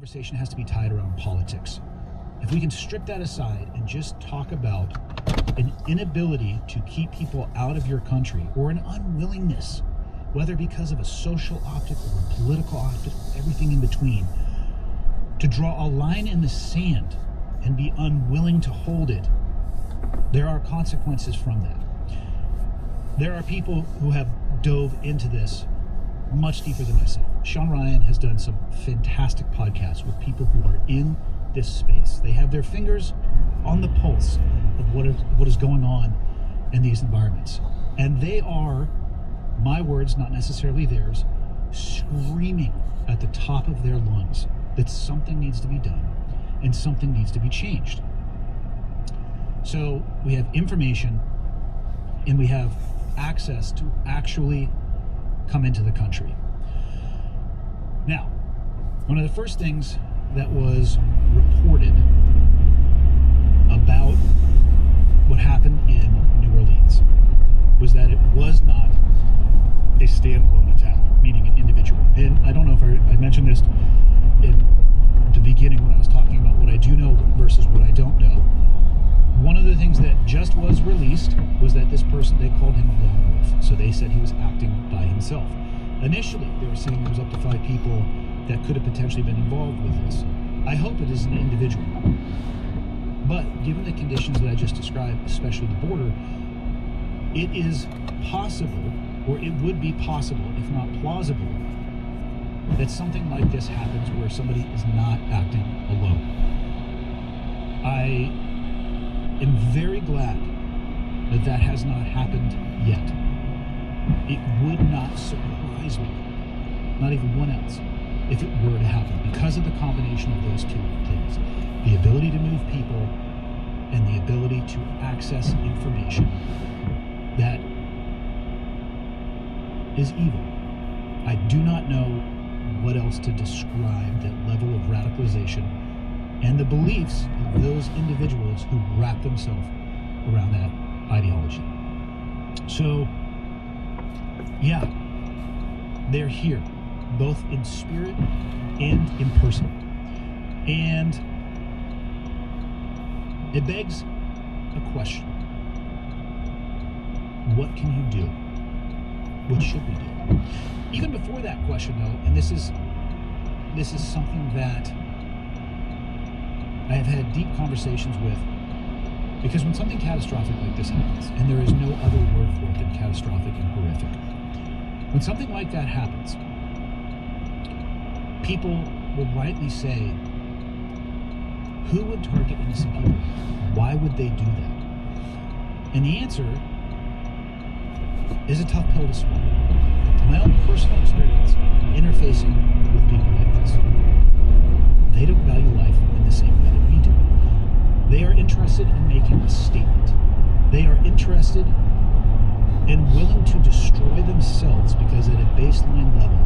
Conversation has to be tied around politics. If we can strip that aside and just talk about an inability to keep people out of your country, or an unwillingness, whether because of a social optic or a political optic, everything in between, to draw a line in the sand and be unwilling to hold it, there are consequences from that. There are people who have dove into this much deeper than myself. Sean Ryan has done some fantastic podcasts with people who are in this space. They have their fingers on the pulse of what is going on in these environments. And they are, my words, not necessarily theirs, screaming at the top of their lungs that something needs to be done and something needs to be changed. So we have information and we have access to actually come into the country. Now, one of the first things that was reported about what happened in New Orleans was that it was not a standalone attack, meaning an individual. And I don't know if I mentioned this in the beginning when I was talking about what I do know versus what I don't know. One of the things that just was released was that this person, they called him a lone wolf. So they said he was acting by himself. Initially, they were saying there was up to 5 people that could have potentially been involved with this. I hope it is an individual. But given the conditions that I just described, especially the border, it is possible, or it would be possible, if not plausible, that something like this happens where somebody is not acting alone. I am very glad that that has not happened yet. It would not surprise me, not even 1 ounce, if it were to happen, because of the combination of those two things. The ability to move people and the ability to access information that is evil. I do not know what else to describe that level of radicalization and the beliefs of those individuals who wrap themselves around that ideology. So, yeah, they're here, both in spirit and in person. And it begs a question. What can you do? What should we do? Even before that question, though, and this is something that I have had deep conversations with, because when something catastrophic like this happens, and there is no other word for it than catastrophic and horrific, when something like that happens, people will rightly say, who would target innocent people? Why would they do that? And the answer is a tough pill to swallow. My own personal experience interfacing with people like this, they don't value life in the same way that we do. They are interested in making a statement. They are interested and willing to destroy themselves because at a baseline level,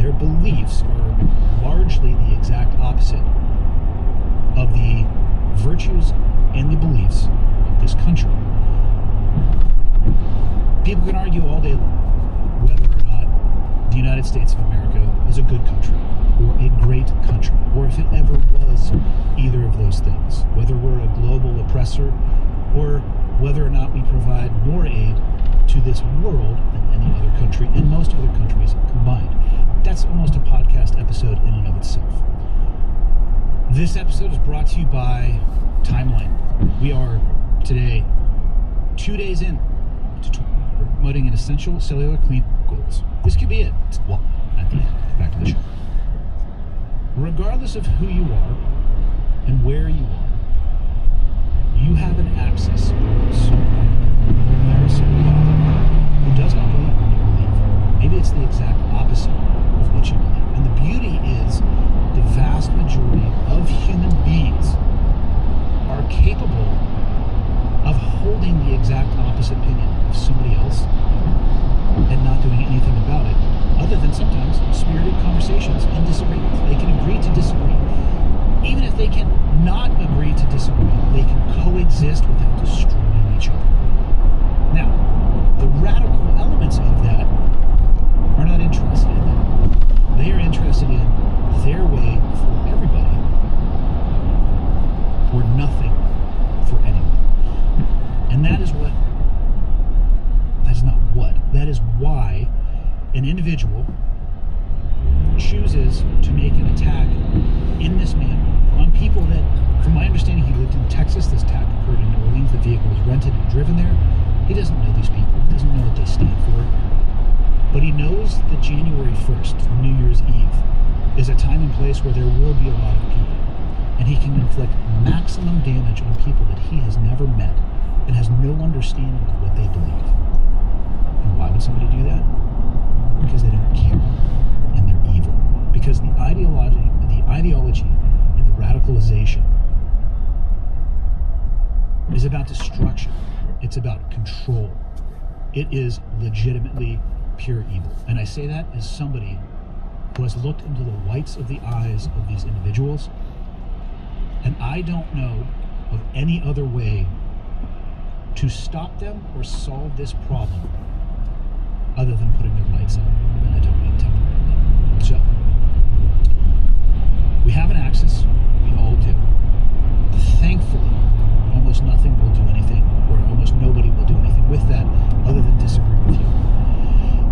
their beliefs are largely the exact opposite of the virtues and the beliefs of this country. People can argue all day long whether or not the United States of America is a good country or a great country, or if it ever was either of those things, whether we're a global oppressor or whether or not we provide more aid to this world than any other country and most other countries combined. That's almost a podcast episode in and of itself. This episode is brought to you by Timeline. We are today 2 days in to promoting an essential cellular clean goals. This could be it. Well, at the end, back to the show. Regardless of who you are and where you are, you have an access to someone. There is somebody out there who does not believe what you believe. Maybe it's the exact opposite of what you believe. And the beauty is the vast majority of human beings are capable of holding the exact opposite opinion of somebody else and not doing anything about it, other than sometimes spirited conversations and disagreements. They can agree to disagree. Even if they can not agree to disagree, they can coexist without destroying each other. Now, the radical elements of that are not interested in that. They are interested in their way for everybody individual chooses to make an attack in this manner on people that, from my understanding, he lived in Texas. This attack occurred in New Orleans. The vehicle was rented and driven there. He doesn't know these people. He doesn't know what they stand for. But he knows that January 1st, New Year's Eve, is a time and place where there will be a lot of people. And he can inflict maximum damage on people that he has never met and has no understanding of what they believe. And why would somebody do that? Because they don't care. And they're evil. Because the ideology and the radicalization is about destruction. It's about control. It is legitimately pure evil. And I say that as somebody who has looked into the whites of the eyes of these individuals, and I don't know of any other way to stop them or solve this problem other than putting their lights out. And I don't mean temporarily. So, we have an axis. We all do. Thankfully, almost nothing will do anything, or almost nobody will do anything with that other than disagree with you.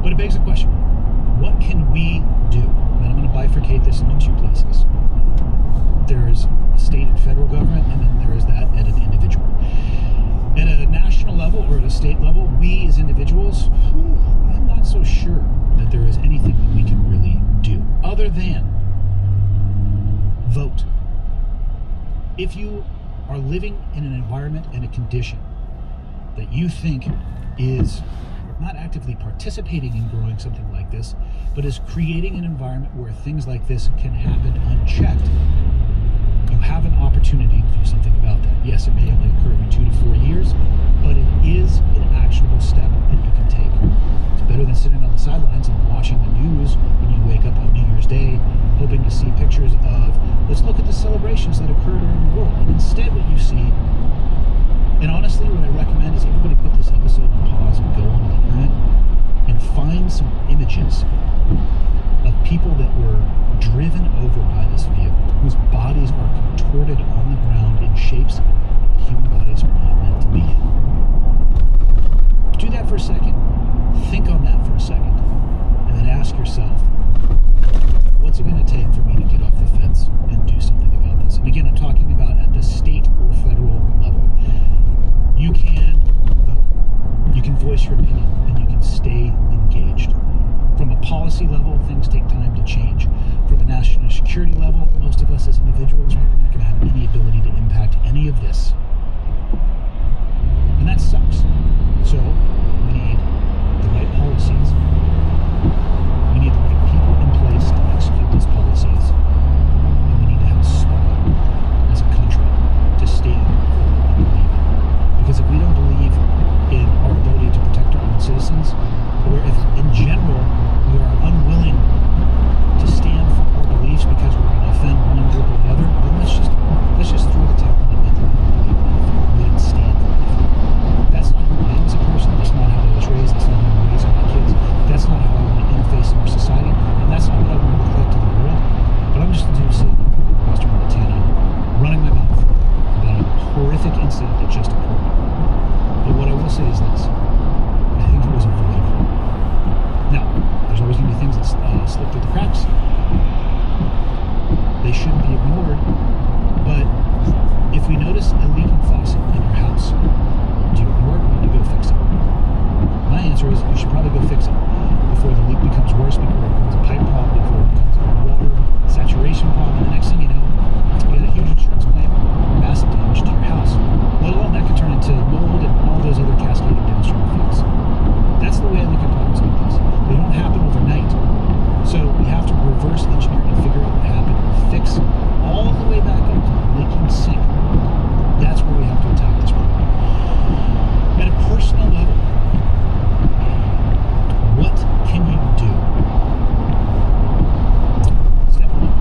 But it begs the question, what can we do? And I'm going to bifurcate this into two places. There's a state and federal government, and then there is that at an individual. At a national level or at a state level, we as individuals, I'm not so sure that there is anything that we can really do other than vote. If you are living in an environment and a condition that you think is not actively participating in growing something like this, but is creating an environment where things like this can happen unchecked, you have an opportunity to do something about that. Yes, it may only occur every 2 to 4 years, but it is an actionable step that you can take. It's better than sitting on the sidelines and watching the news when you wake up on New Year's Day, hoping to see pictures of, let's look at the celebrations that occurred around the world. And instead what you see, and honestly what I recommend is everybody put this episode on pause and go onto the internet and find some images of people that were driven over by this vehicle, whose bodies are contorted on the ground in shapes that human bodies are not meant to be in. Do that for a second. Think on that for a second. And then ask yourself, what's it going to take for me to get off the fence and do something about this? And again, I'm talking about at the state or federal level. You can vote. You can voice your opinion, and you can stay engaged. From a policy level, things take time to change. From a national security level, most of us as individuals, right, we're not going to have any ability to impact any of this. And that sucks. So, we need the right policies. We need the right people in place to execute those policies. And we need to have a spark as a country to stand for what we believe in. Because if we don't believe in our ability to protect our own citizens, or if in general we are unwilling to stand for our beliefs because we're going to offend one group or the other, then let's just throw the towel in and admit that we don't believe in anything. We didn't stand for anything. That's not who I am as a person. That's not how I was raised. That's not how I'm raising my kids. That's not how I want to interface in our society. And that's not what I want to look like to the world. But I'm just a dude sitting in Western Montana running my mouth about a horrific incident that just occurred. But what I will say is this. I think it was avoidable. Now, there's always going to be things that slip through the cracks. They shouldn't be ignored. But if we notice a leaking faucet in our house, do you ignore it or do you go fix it? My answer is you should probably go fix it before the leak becomes worse, before it becomes a pipe problem, before it becomes a water saturation problem. And the next thing you know, you get a huge insurance claim, massive damage to your house. Let alone that could turn into mold and all those other cascading downstream effects. That's the way I look at problems like this. They don't happen overnight. So we have to reverse engineer and figure out what happened and fix all the way back up to the leaking sink. That's where we have to attack this problem. At a personal level, what can you do? Step one,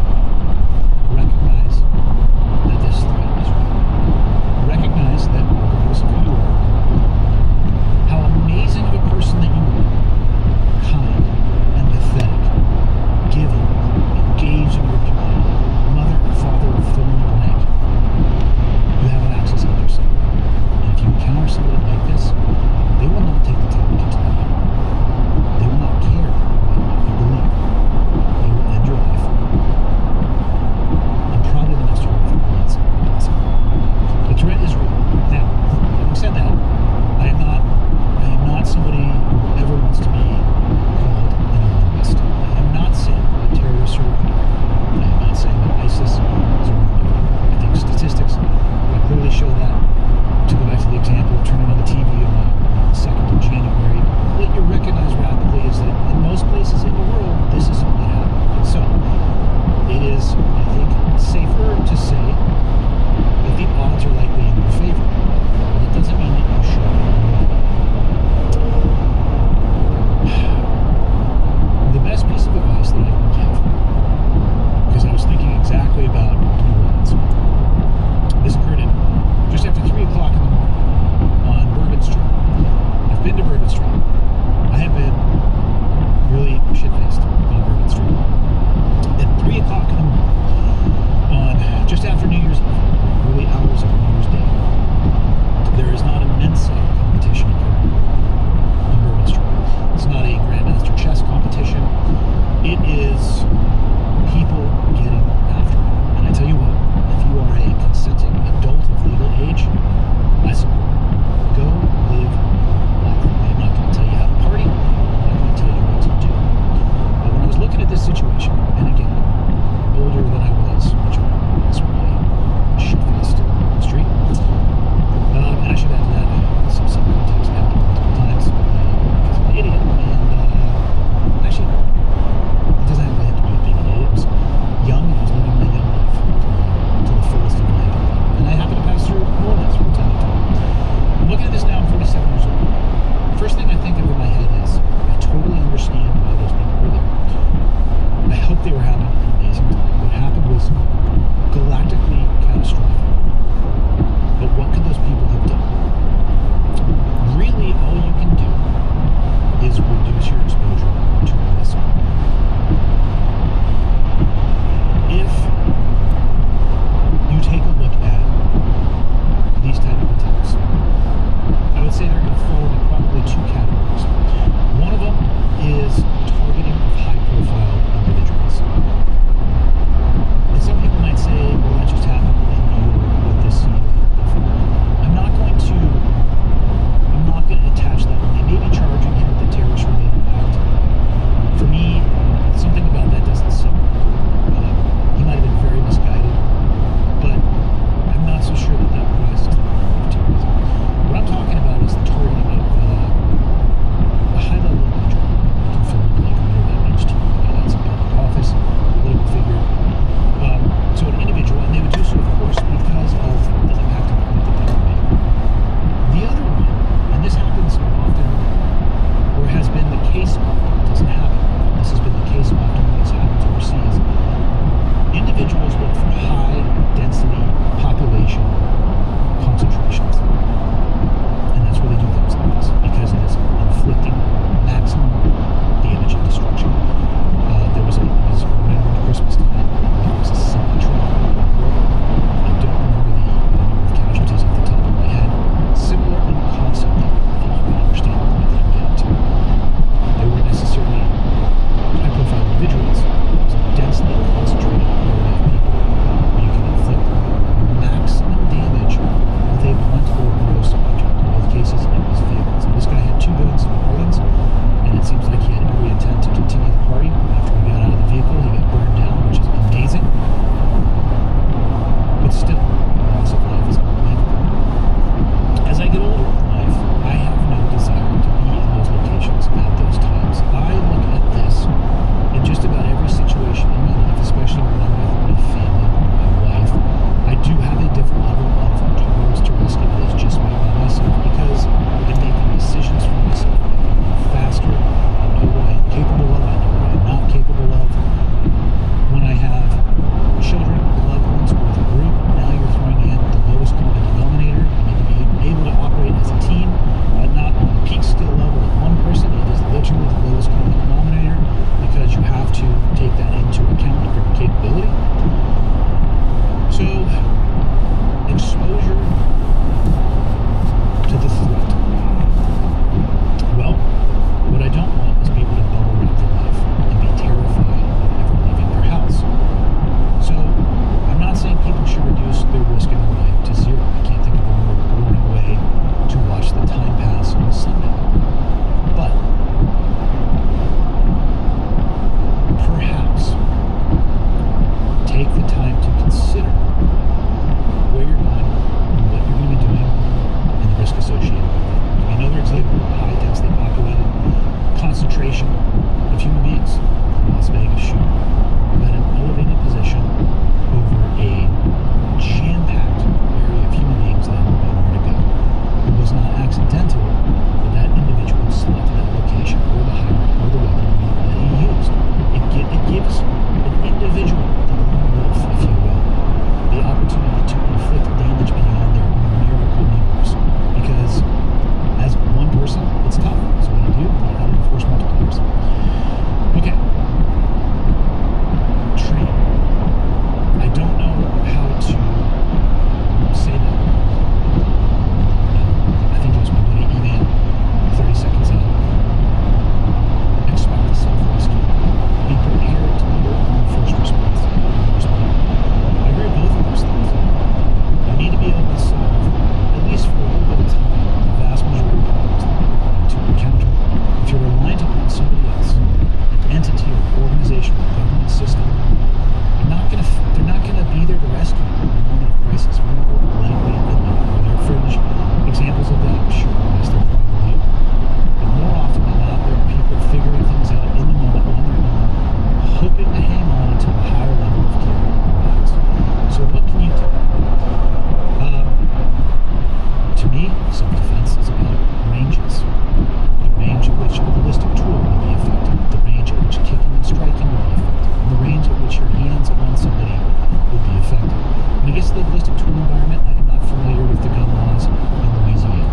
gets to the ballistic tool environment, I am not familiar with the gun laws in Louisiana.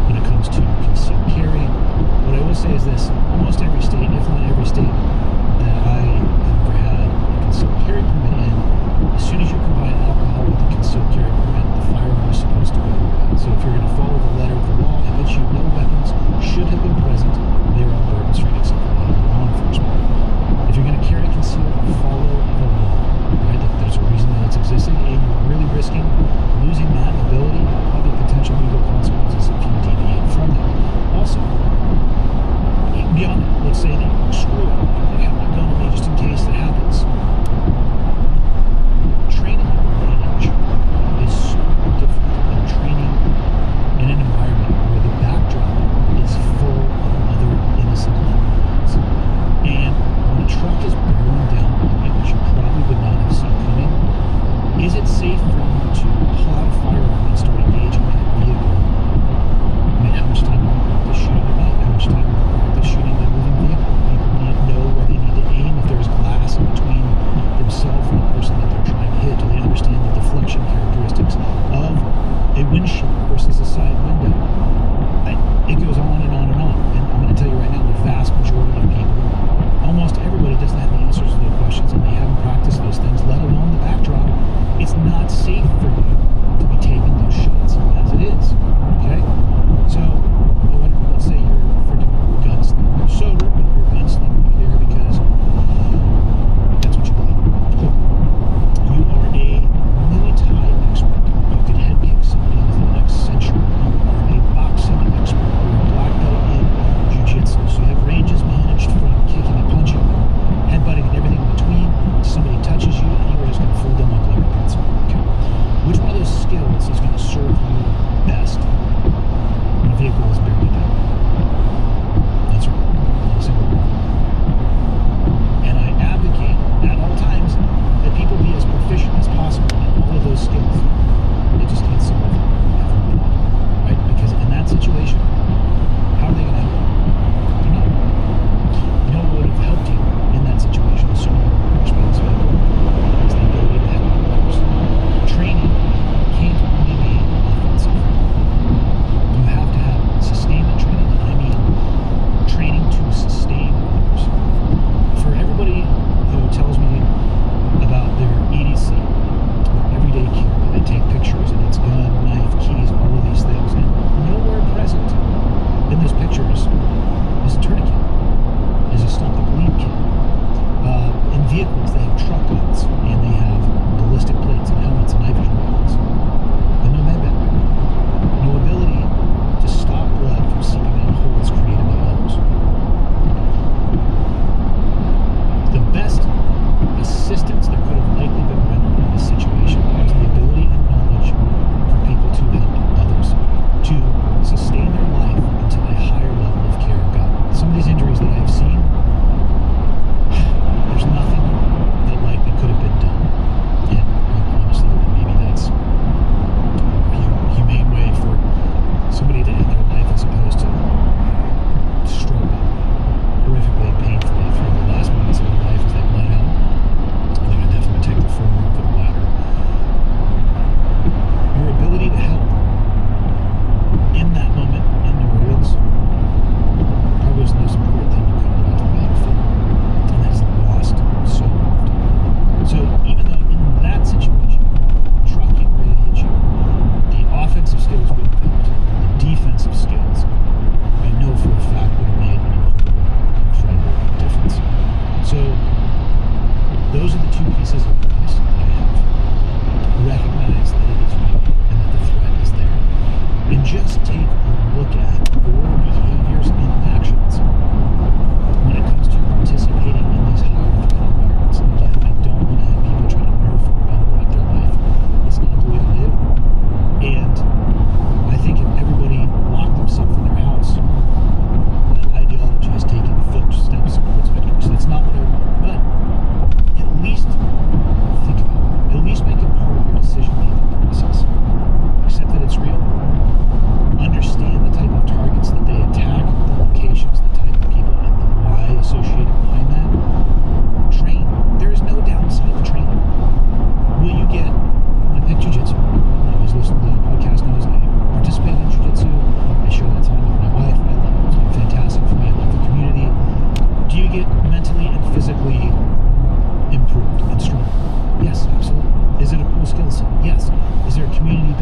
When it comes to concealed carry, what I will say is this: almost every state, if not every state that I have ever had a concealed carry permit in, as soon as you combine alcohol with the concealed carry permit, the firearm is supposed to go away. So if you're going to follow the letter of the law, it bet you no weapons should have been present there on Bourbon Street except for law enforcement. If you're going to carry concealed, follow the law. Right? There's a reason that it's existing, and you're really risking losing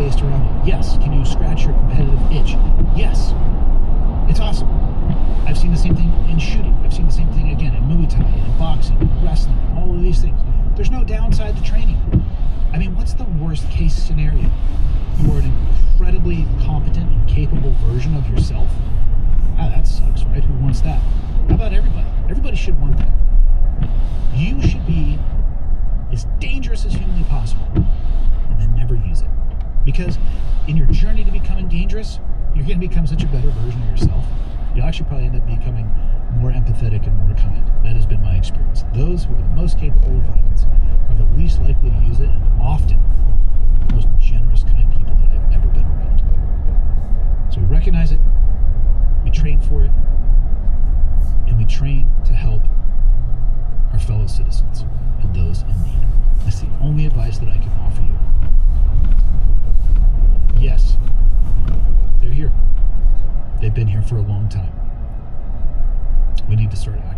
based around it? Yes. Can you scratch your competitive itch? Yes. It's awesome. I've seen the same thing in shooting. I've seen the same thing again in Muay Thai, in boxing, in wrestling, all of these things. There's no downside to training. I mean, what's the worst case scenario? You are an incredibly competent and capable version of yourself? Ah, that sucks, right? Who wants that? How about everybody? Everybody should want that. You should be as dangerous as humanly possible and then never use it. Because in your journey to becoming dangerous, you're going to become such a better version of yourself. You'll actually probably end up becoming more empathetic and more kind. That has been my experience. Those who are the most capable of violence are the least likely to use it, and often the most generous, kind people that I've ever been around. So we recognize it, we train for it, and we train to help our fellow citizens and those in need. That's the only advice that I can offer you. Yes, they're here. They've been here for a long time. We need to start acting.